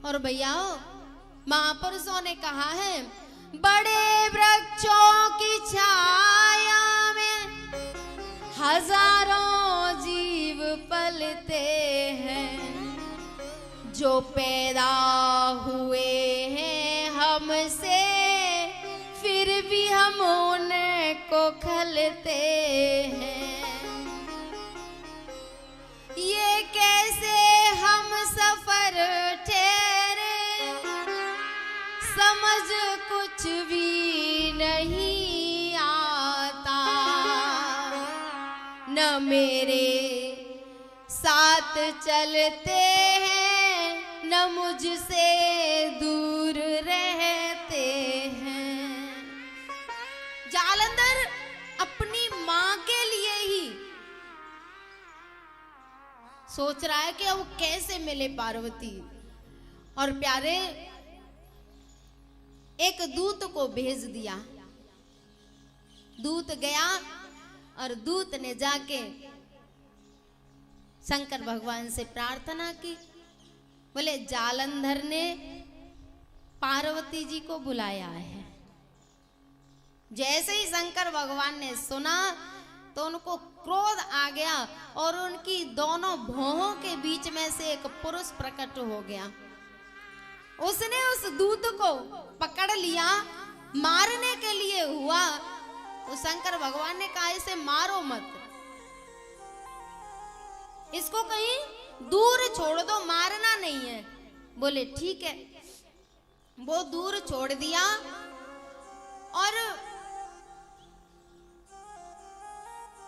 और भैया महापुरुषों ने कहा है, बड़े वृक्षों की छाया में हजारों जीव पलते हैं, जो पैदा हुए हैं हमसे फिर भी हम उनको खलते हैं। ये कैसे हम सफर ठहरे, समझ कुछ भी नहीं आता, न मेरे साथ चलते हैं न मुझसे दूर रहते हैं। जालंधर अपनी मां के लिए ही सोच रहा है कि अब कैसे मिले पार्वती। और प्यारे एक दूत को भेज दिया। दूत गया और दूत ने जाके शंकर भगवान से प्रार्थना की। बोले जालंधर ने पार्वती जी को बुलाया है। जैसे ही शंकर भगवान ने सुना तो उनको क्रोध आ गया और उनकी दोनों भौहों के बीच में से एक पुरुष प्रकट हो गया। उसने उस दूत को पकड़ लिया, मारने के लिए हुआ तो शंकर भगवान ने कहा इसे मारो मत, इसको कहीं दूर छोड़ दो, मारना नहीं है। बोले ठीक है। वो दूर छोड़ दिया और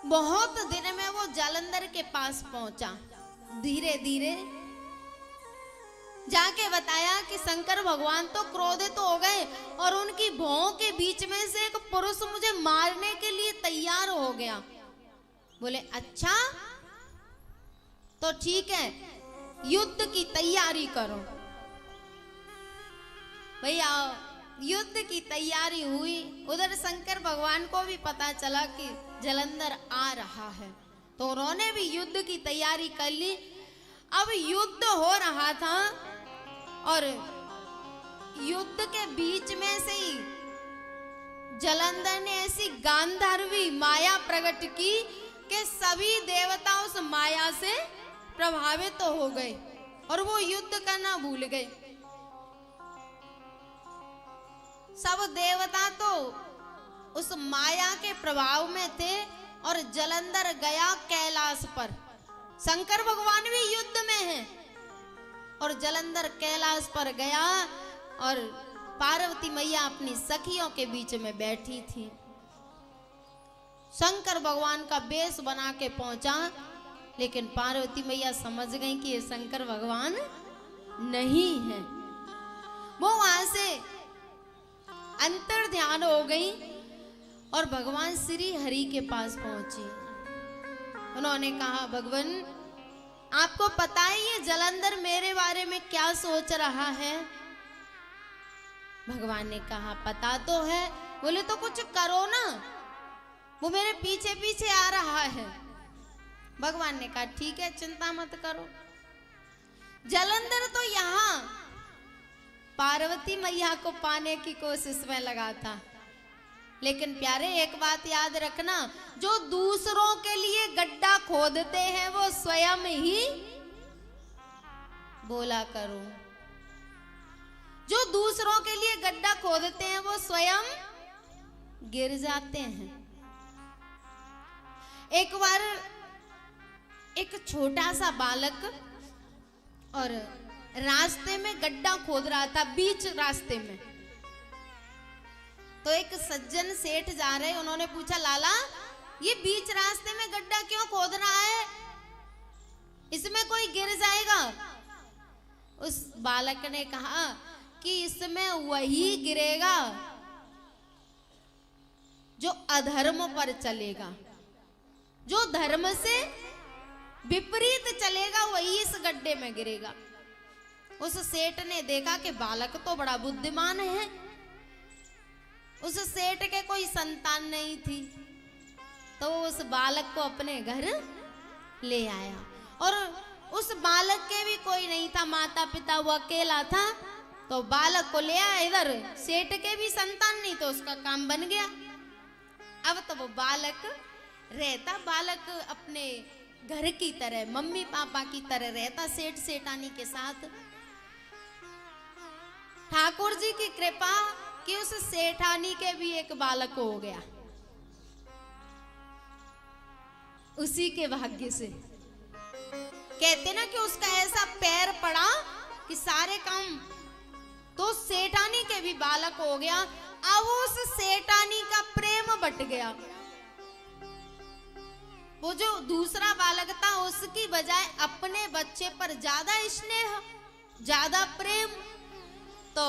बहुत दिन में वो जालंधर के पास पहुंचा। धीरे धीरे जाके बताया कि शंकर भगवान तो क्रोधित हो गए और उनकी भौहों के बीच में से एक पुरुष मुझे मारने के लिए तैयार हो गया। बोले अच्छा तो ठीक है, युद्ध की तैयारी करो। भैया युद्ध की तैयारी हुई। उधर शंकर भगवान को भी पता चला कि जालंधर आ रहा है, तो उन्होंने भी युद्ध की तैयारी कर ली। अब युद्ध हो रहा था और युद्ध के बीच में से ही जालंधर ने ऐसी गांधर्वी माया प्रकट की कि सभी देवता उस माया से प्रभावित तो हो गए और वो युद्ध करना भूल गए। सब देवता तो उस माया के प्रभाव में थे और जालंधर गया कैलाश पर। शंकर भगवान भी युद्ध में हैं और जालंधर कैलाश पर गया और पार्वती मैया अपनी सखियों के बीच में बैठी थी। शंकर भगवान का वेश बना के पहुंचा, लेकिन पार्वती मैया समझ गई कि ये शंकर भगवान नहीं है। वो वहां से अंतर ध्यान हो गई और भगवान श्री हरि के पास पहुंची। उन्होंने कहा भगवान आपको पता है ये जालंधर मेरे बारे में क्या सोच रहा है? भगवान ने कहा पता तो है। बोले तो कुछ करो ना, वो मेरे पीछे पीछे आ रहा है। भगवान ने कहा ठीक है चिंता मत करो। जालंधर तो यहाँ पार्वती मैया को पाने की कोशिश में लगा था, लेकिन प्यारे एक बात याद रखना, जो दूसरों के लिए गड्ढा खोदते हैं वो स्वयं ही बोला करो। जो दूसरों के लिए गड्ढा खोदते हैं वो स्वयं गिर जाते हैं। एक बार एक छोटा सा बालक और रास्ते में गड्ढा खोद रहा था, बीच रास्ते में। तो एक सज्जन सेठ जा रहे, उन्होंने पूछा लाला ये बीच रास्ते में गड्ढा क्यों खोद रहा है, इसमें कोई गिर जाएगा? उस बालक ने कहा कि इसमें वही गिरेगा जो अधर्म पर चलेगा, जो धर्म से विपरीत चलेगा वही इस गड्ढे में गिरेगा। उस सेठ ने देखा कि बालक तो बड़ा बुद्धिमान है। उस सेठ के कोई संतान नहीं थी, तो उस बालक को अपने घर ले आया और उस बालक के भी कोई नहीं था, माता पिता वो अकेला था, तो बालक को ले आया इधर। सेठ के भी संतान नहीं तो उसका काम बन गया। अब तो वो बालक रहता, बालक अपने घर की तरह, मम्मी पापा की तरह रहता सेठ सेठानी के साथ। ठाकुर जी की कृपा कि उस सेठानी के भी एक बालक हो गया, उसी के भाग्य से। कहते ना कि उसका ऐसा पैर पड़ा कि सारे काम, तो सेठानी के भी बालक हो गया। अब उस सेठानी का प्रेम बट गया। वो जो दूसरा बालक था उसकी बजाय अपने बच्चे पर ज्यादा स्नेह, ज्यादा प्रेम, तो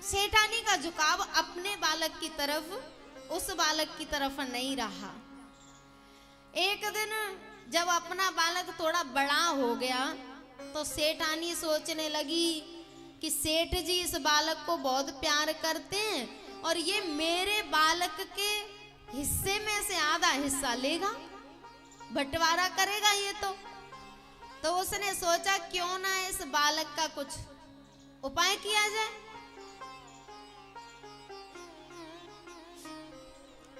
सेठानी का झुकाव अपने बालक की तरफ, उस बालक की तरफ नहीं रहा। एक दिन जब अपना बालक थोड़ा बड़ा हो गया तो सेठानी सोचने लगी कि सेठ जी इस बालक को बहुत प्यार करते हैं और ये मेरे बालक के हिस्से में से आधा हिस्सा लेगा, बंटवारा करेगा ये तो उसने सोचा क्यों ना इस बालक का कुछ उपाय किया जाए।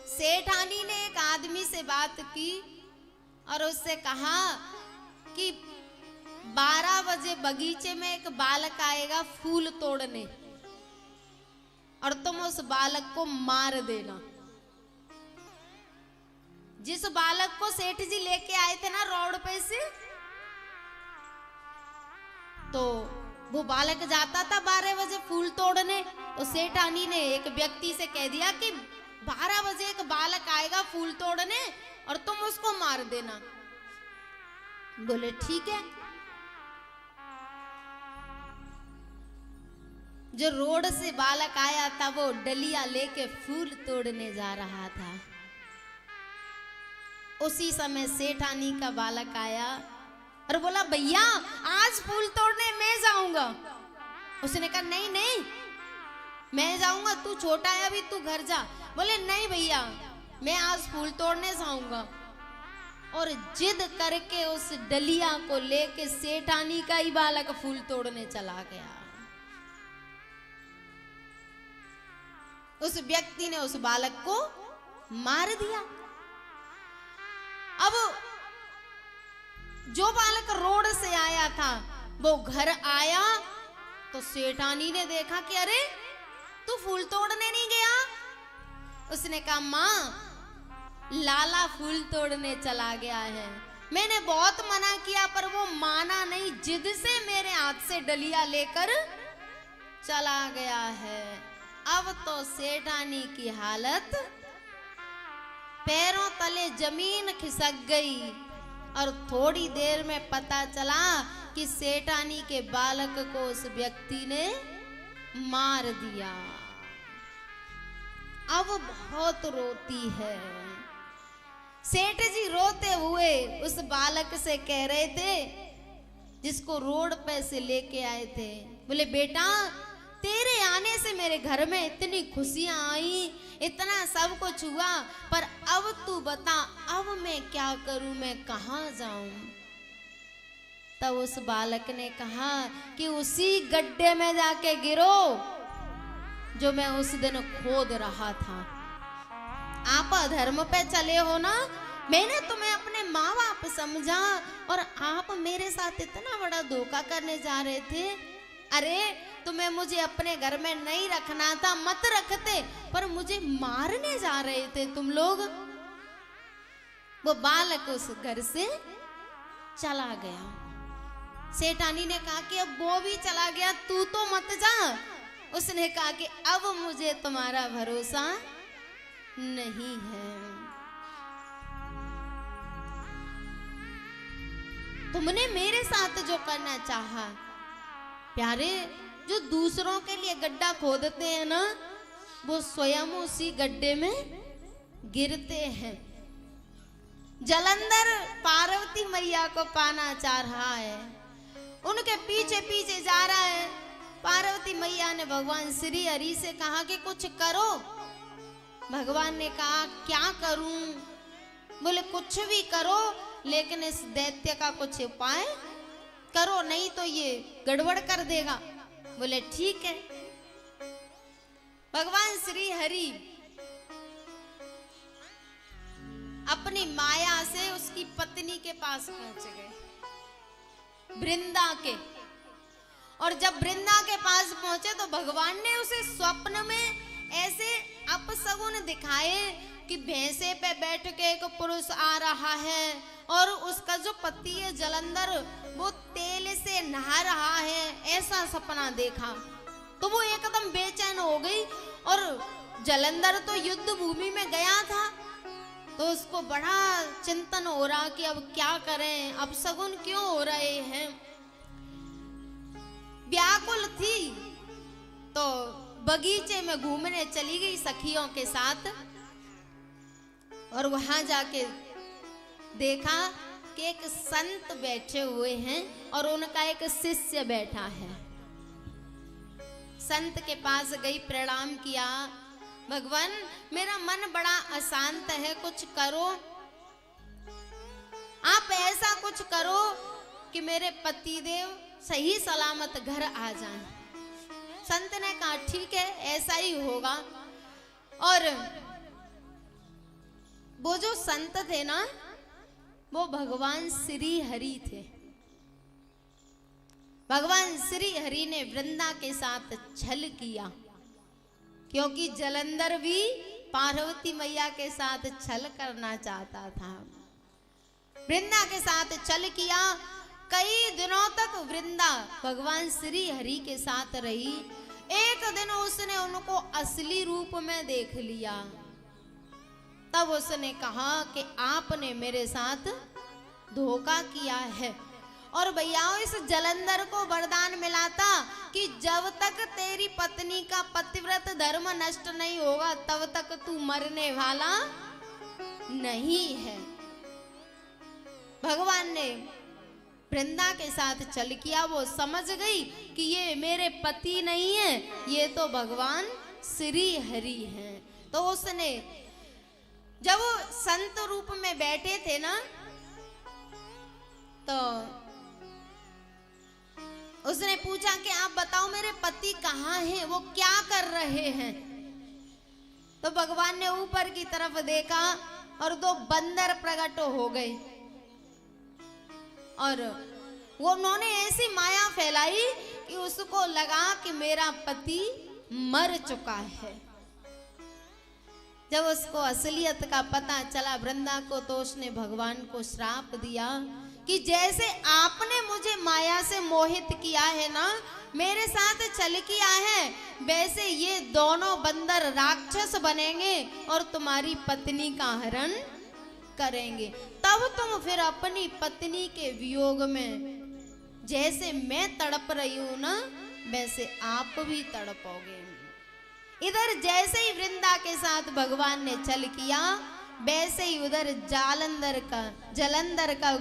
सेठानी ने एक आदमी से बात की और उससे कहा कि 12 बजे बगीचे में एक बालक आएगा फूल तोड़ने और तुम उस बालक को मार देना। जिस बालक को सेठ जी लेके आए थे ना रोड पे से, तो वो बालक जाता था 12 बजे फूल तोड़ने, तो सेठानी ने एक व्यक्ति से कह दिया कि 12 बजे एक बालक आएगा फूल तोड़ने और तुम उसको मार देना। बोले ठीक है। जो रोड से बालक आया था वो डलिया लेके फूल तोड़ने जा रहा था। उसी समय सेठानी का बालक आया और बोला भैया आज फूल तोड़ने मैं जाऊंगा। उसने कहा नहीं नहीं मैं जाऊंगा, तू छोटा है अभी, तू घर जा। बोले नहीं भैया मैं आज फूल तोड़ने जाऊंगा। और जिद करके उस डलिया को लेके सेठानी का ही बालक फूल तोड़ने चला गया। उस व्यक्ति ने उस बालक को मार दिया। अब जो बालक रोड से आया था वो घर आया तो सेठानी ने देखा कि अरे तू फूल तोड़ने नहीं गया। उसने कहा माँ लाला फूल तोड़ने चला गया है, मैंने बहुत मना किया पर वो माना नहीं, जिद से मेरे हाथ से डलिया लेकर चला गया है। अब तो सेठानी की हालत, पैरों तले जमीन खिसक गई और थोड़ी देर में पता चला कि सेठानी के बालक को उस व्यक्ति ने मार दिया। अब बहुत रोती है। सेठ जी रोते हुए उस बालक से कह रहे थे जिसको रोड पे से लेके आए थे, बोले बेटा तेरे आने से मेरे घर में इतनी खुशियां आई, इतना सब कुछ हुआ, पर अब तू बता अब मैं क्या करूं, मैं कहां जाऊं। तब उस बालक ने कहा कि उसी गड्ढे में जाके गिरो जो मैं उस दिन खोद रहा था। आप अधर्म पे चले हो ना, मैंने तुम्हें अपने माँ बाप समझा और आप मेरे साथ इतना बड़ा धोखा करने जा रहे थे। अरे तुम्हें मुझे अपने घर में नहीं रखना था, मत रखते, पर मुझे मारने जा रहे थे तुम लोग। वो बालक उस घर से चला गया। सेठानी ने कहा कि अब वो भी चला गया, तू तो मत जा। उसने कहा कि अब मुझे तुम्हारा भरोसा नहीं है। तुमने मेरे साथ जो करना चाहा, प्यारे जो दूसरों के लिए गड्ढा खोदते हैं ना, वो स्वयं उसी गड्ढे में गिरते हैं। जलंधर पार्वती मैया को पाना चाह रहा है, उनके पीछे पीछे जा रहा है। पार्वती मैया ने भगवान श्री हरि से कहा कि कुछ करो। भगवान ने कहा क्या करूं? बोले कुछ भी करो, लेकिन इस दैत्य का कुछ उपाय करो, नहीं तो ये गड़बड़ कर देगा। बोले ठीक है। भगवान श्री हरि अपनी माया से उसकी पत्नी के पास पहुंच गए, वृंदा के। और जब वृंदा के पास पहुंचे तो भगवान ने उसे स्वप्न में ऐसे अपशगुन दिखाए कि भैंसे पे बैठ के एक पुरुष आ रहा है और उसका जो पति है जलंधर वो तेल से नहा रहा है, ऐसा सपना देखा। तो वो एकदम बेचैन हो गई। और जलंधर तो युद्ध भूमि में गया था, तो उसको बड़ा चिंतन हो रहा कि अब क्या करें, अब शगुन क्यों हो रहे हैं। व्याकुल थी तो बगीचे में घूमने चली गई सखियों के साथ। और वहां जाके देखा कि एक संत बैठे हुए हैं और उनका एक शिष्य बैठा है। संत के पास गई, प्रणाम किया, भगवान मेरा मन बड़ा अशांत है, कुछ करो, आप ऐसा कुछ करो कि मेरे पतिदेव सही सलामत घर आ जाएं। संत ने कहा ठीक है, ऐसा ही होगा। और वो जो संत थे ना, वो भगवान श्री हरि थे। भगवान श्री हरि ने वृंदा के साथ छल किया, क्योंकि जलंधर भी पार्वती मैया के साथ छल करना चाहता था। वृंदा के साथ छल किया। कई दिनों तक वृंदा भगवान श्री हरि के साथ रही। एक दिन उसने उनको असली रूप में देख लिया। तब उसने कहा कि आपने मेरे साथ धोखा किया है। और भैया इस जलंधर को वरदान मिला था कि जब तक तेरी पत्नी का पतिव्रत धर्म नष्ट नहीं होगा तब तक तू मरने वाला नहीं है। भगवान ने वृंदा के साथ छल किया। वो समझ गई कि ये मेरे पति नहीं है, ये तो भगवान श्री हरि हैं। तो उसने जब वो संत रूप में बैठे थे ना, तो उसने पूछा कि आप बताओ मेरे पति कहाँ हैं, वो क्या कर रहे हैं। तो भगवान ने ऊपर की तरफ देखा और दो बंदर प्रकट हो गए और वो उन्होंने ऐसी माया फैलाई कि उसको लगा कि मेरा पति मर चुका है। जब उसको असलियत का पता चला वृंदा को, तो उसने भगवान को श्राप दिया कि जैसे आपने मुझे माया से मोहित किया है ना, मेरे साथ छल किया है, वैसे ये दोनों बंदर राक्षस बनेंगे और तुम्हारी पत्नी का हरण करेंगे। तब तुम फिर अपनी पत्नी के वियोग में जैसे मैं तड़प रही हूं ना, वैसे आप भी तड़पोगे। इधर जैसे ही वृंदा के साथ भगवान ने छल किया, वैसे ही उधर जलंधर का